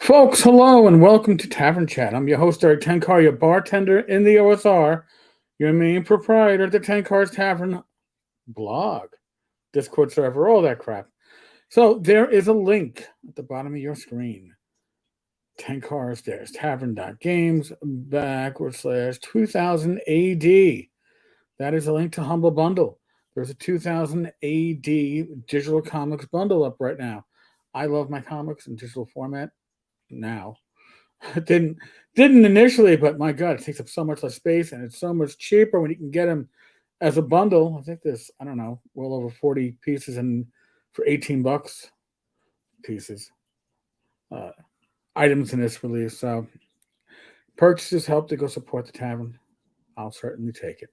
Folks, hello and welcome to Tavern Chat. I'm your host, Eric Tenkar, your bartender in the OSR, your main proprietor of the Tenkar's Tavern blog, Discord server, all that crap. So there is a link at the bottom of your screen. Tenkar's, there's tavern.games /2000 AD. That is a link to Humble Bundle. There's a 2000 AD digital comics bundle up right now. I love my comics in digital format now. It didn't initially, but my God, it takes up so much less space and it's so much cheaper when you can get them as a bundle. I think there's, I don't know, well over 40 pieces and for $18 pieces. Items in this release. So purchases help to go support the tavern. I'll certainly take it.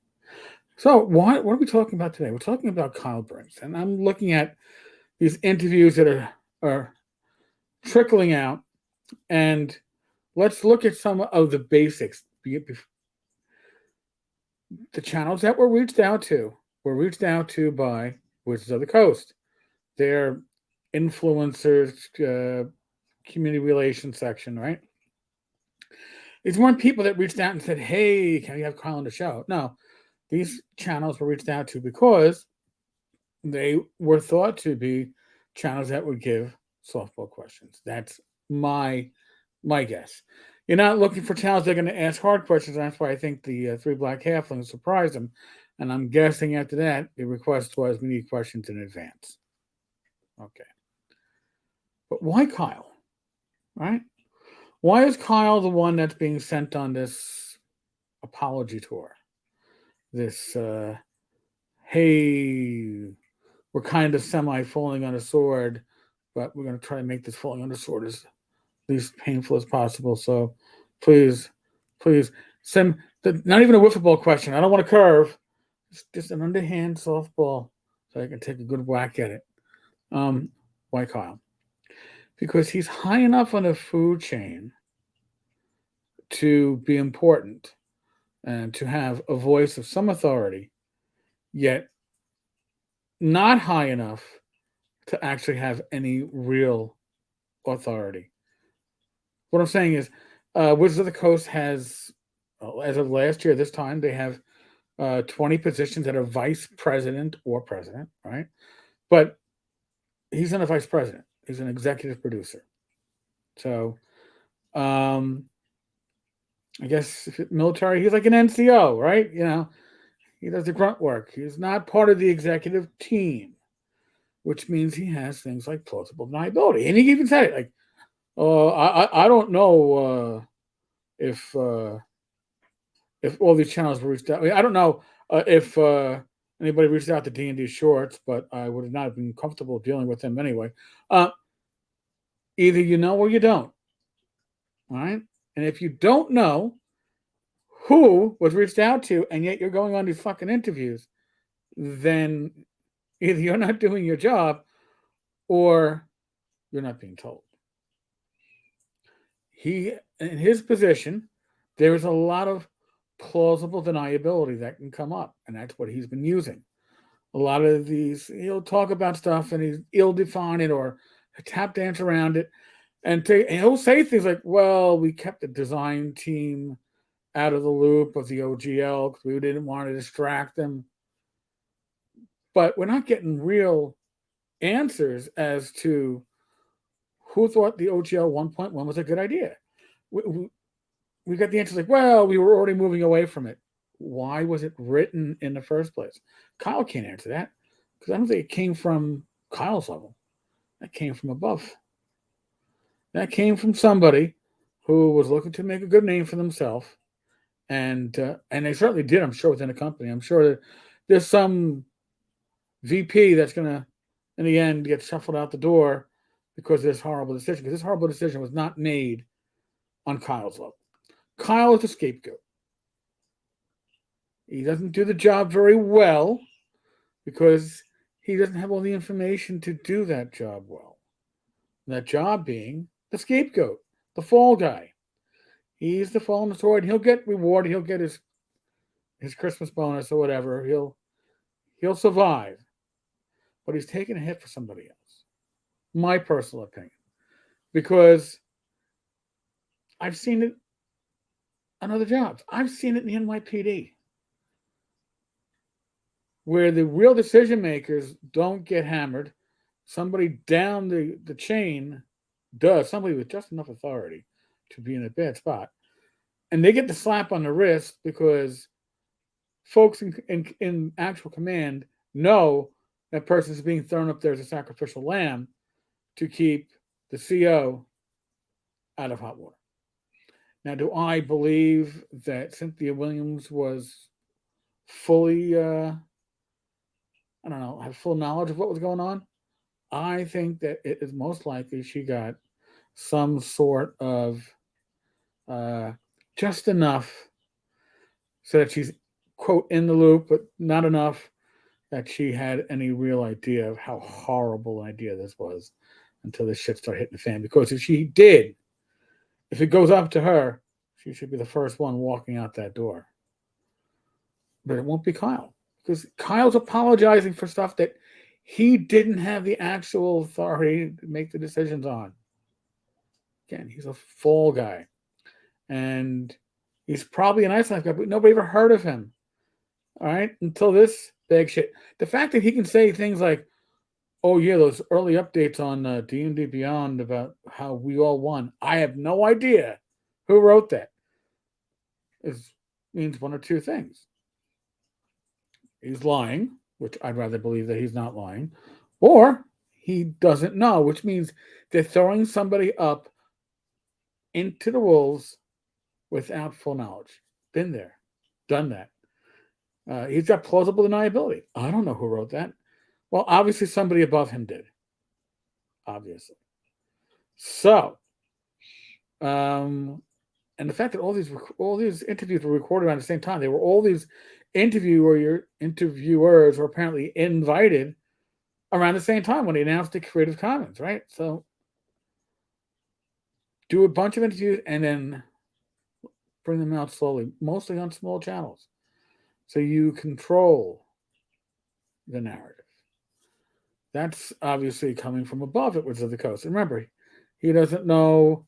So what are we talking about today? We're talking about Kyle Brinks, and I'm looking at these interviews that are trickling out, and let's look at some of the basics. The channels that were reached out to by Wizards of the Coast. They're influencers, community relations section, right? These weren't people that reached out and said, hey, can we have Kyle on the show? No, these channels were reached out to because they were thought to be channels that would give softball questions. That's my guess. You're not looking for channels that are going to ask hard questions. That's why I think the Three Black Halflings surprised them. And I'm guessing after that, the request was we need questions in advance. Okay. But why Kyle? Right? Why is Kyle the one that's being sent on this apology tour? This, hey, we're kind of semi-falling on a sword, but we're going to try to make this falling on a sword as least painful as possible. So please send, not even a wiffle ball question. I don't want a curve. It's just an underhand softball so I can take a good whack at it. Why Kyle? Because he's high enough on the food chain to be important and to have a voice of some authority, yet not high enough to actually have any real authority. What I'm saying is, Wizards of the Coast has, as of last year, this time, they have 20 positions that are vice president or president, right? But he's not a vice president. He's an executive producer. So, I guess if it's military, he's like an NCO, right? You know, he does the grunt work. He's not part of the executive team, which means he has things like plausible deniability. And he even said it, like, I don't know if all these channels were reached out. I mean, I don't know if anybody reached out to DnD Shorts, but I would have not been comfortable dealing with them anyway. Either you know or you don't. All right? And if you don't know who was reached out to, and yet you're going on these fucking interviews, then either you're not doing your job or you're not being told. He, in his position, there is a lot of plausible deniability that can come up, and that's what he's been using. A lot of these, he'll talk about stuff and he'll define it or tap dance around it, and he'll say things like, well, we kept the design team out of the loop of the OGL because we didn't want to distract them. But we're not getting real answers as to who thought the OGL 1.1 was a good idea. We got the answers like, well, we were already moving away from it. Why was it written in the first place? Kyle can't answer that because I don't think it came from Kyle's level. That came from above. That came from somebody who was looking to make a good name for themselves. And they certainly did, I'm sure, within the company. I'm sure that there's some VP that's going to, in the end, get shuffled out the door because of this horrible decision. Because this horrible decision was not made on Kyle's level. Kyle is a scapegoat. He doesn't do the job very well because he doesn't have all the information to do that job well. That job being the scapegoat, the fall guy. He's the fall on the sword. He'll get rewarded. He'll get his Christmas bonus or whatever. He'll survive. But he's taking a hit for somebody else. My personal opinion. Because I've seen it on other jobs. I've seen it in the NYPD, where the real decision makers don't get hammered. Somebody down the chain does, somebody with just enough authority to be in a bad spot. And they get the slap on the wrist because folks in actual command know that person is being thrown up there as a sacrificial lamb to keep the CO out of hot water. Now, do I believe that Cynthia Williams was fully, I don't know, have full knowledge of what was going on? I think that it is most likely she got some sort of just enough so that she's, quote, in the loop, but not enough that she had any real idea of how horrible an idea this was until this shit started hitting the fan. Because if she did, if it goes up to her, she should be the first one walking out that door. But it won't be Kyle, because Kyle's apologizing for stuff that he didn't have the actual authority to make the decisions on. Again, he's a fall guy. And he's probably a nice enough guy, but nobody ever heard of him. All right? Until this big shit. The fact that he can say things like, oh, yeah, those early updates on DnD Beyond about how we all won. I have no idea who wrote that. Means one or two things. He's lying, which I'd rather believe that he's not lying, or he doesn't know, which means they're throwing somebody up into the wolves without full knowledge. Been there, done that. He's got plausible deniability. I don't know who wrote that. Well, obviously somebody above him did. Obviously. So, and the fact that all these interviews were recorded at the same time, they were all these interviewers were apparently invited around the same time when they announced the Creative Commons, right? So, do a bunch of interviews and then bring them out slowly, mostly on small channels. So you control the narrative. That's obviously coming from above at Wizards of the Coast. And remember, he doesn't know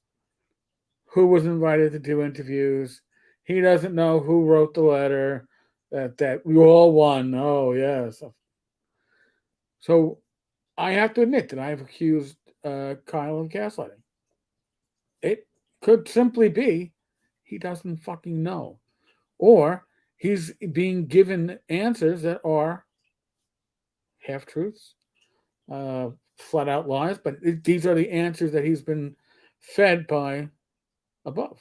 who was invited to do interviews. He doesn't know who wrote the letter that we all won. Oh, yes. So I have to admit that I've accused Kyle of gaslighting. It could simply be he doesn't fucking know. Or he's being given answers that are half-truths, flat-out lies, but these are the answers that he's been fed by above.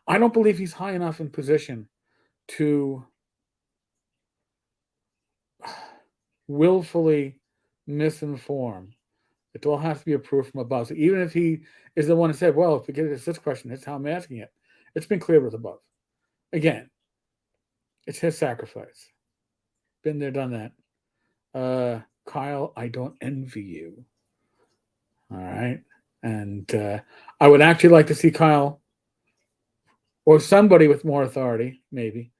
I don't believe he's high enough in position to willfully misinform. It all has to be approved from above. So even if he is the one who said, well, if we get this question, that's how I'm asking it. It's been cleared with above. Again, it's his sacrifice. Been there, done that. Kyle, I don't envy you. All right. And I would actually like to see Kyle or somebody with more authority, maybe,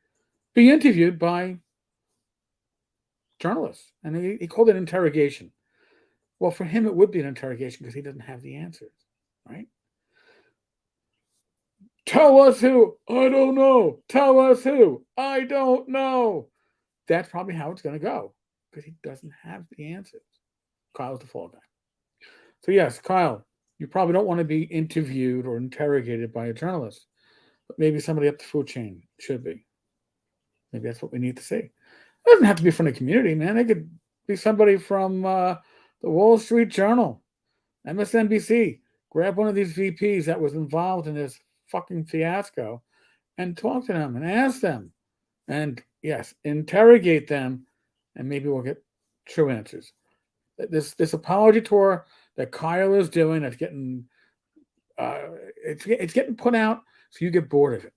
be interviewed by journalists. And he called it interrogation. Well, for him, it would be an interrogation because he doesn't have the answers, right? Tell us who. I don't know. Tell us who. I don't know. That's probably how it's going to go because he doesn't have the answers. Kyle's the fall guy. So yes, Kyle, you probably don't want to be interviewed or interrogated by a journalist, but maybe somebody up the food chain should be. Maybe that's what we need to see. It doesn't have to be from the community, man. It could be somebody from the Wall Street Journal, MSNBC. Grab one of these VPs that was involved in this fucking fiasco and talk to them and ask them. And yes, interrogate them, and maybe we'll get true answers. This apology tour that Kyle is doing, that's getting it's getting put out so you get bored of it.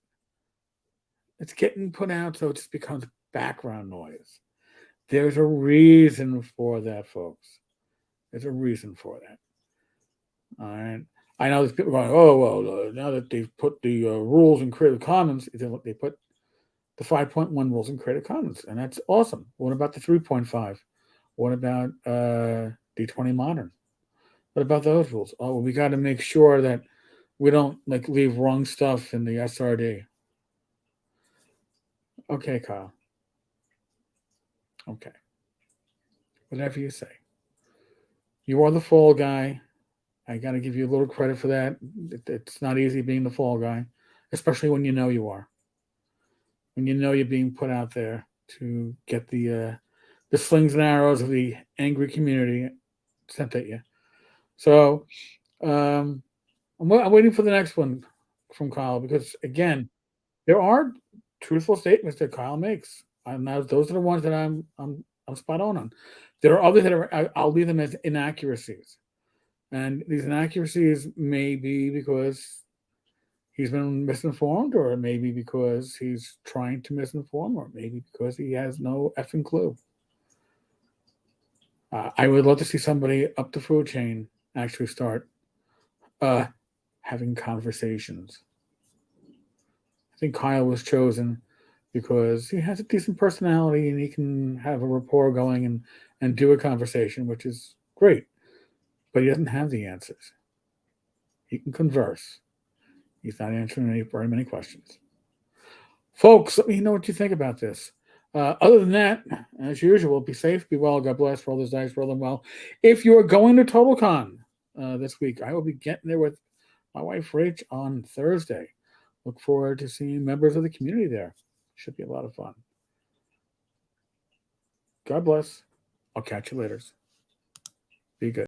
It's getting put out so it just becomes background noise. There's a reason for that, folks. There's a reason for that. All right. I know there's people going, oh, well, now that they've put the rules in Creative Commons, they put the 5.1 rules in Creative Commons, and that's awesome. What about the 3.5? What about D20 Modern? What about those rules? Oh, well, we got to make sure that we don't like leave wrong stuff in the SRD. Okay, Kyle. Okay. Whatever you say. You are the fall guy. I got to give you a little credit for that. It's not easy being the fall guy, especially when you know you are. When you know you're being put out there to get the slings and arrows of the angry community sent at you. So I'm waiting for the next one from Kyle because again, there are truthful statements that Kyle makes, and those are the ones that I'm spot on. There are others that I'll leave them as inaccuracies, and these inaccuracies may be because he's been misinformed, or maybe because he's trying to misinform, or maybe because he has no effing clue. I would love to see somebody up the food chain actually start having conversations. I think Kyle was chosen because he has a decent personality and he can have a rapport going and do a conversation, which is great. But he doesn't have the answers. He can converse. He's not answering very many questions. Folks, let me know what you think about this. Other than that, as usual, be safe, be well, God bless, roll those dice, roll them well. If you are going to TotalCon this week, I will be getting there with my wife, Rach, on Thursday. Look forward to seeing members of the community there. Should be a lot of fun. God bless. I'll catch you later. Be good.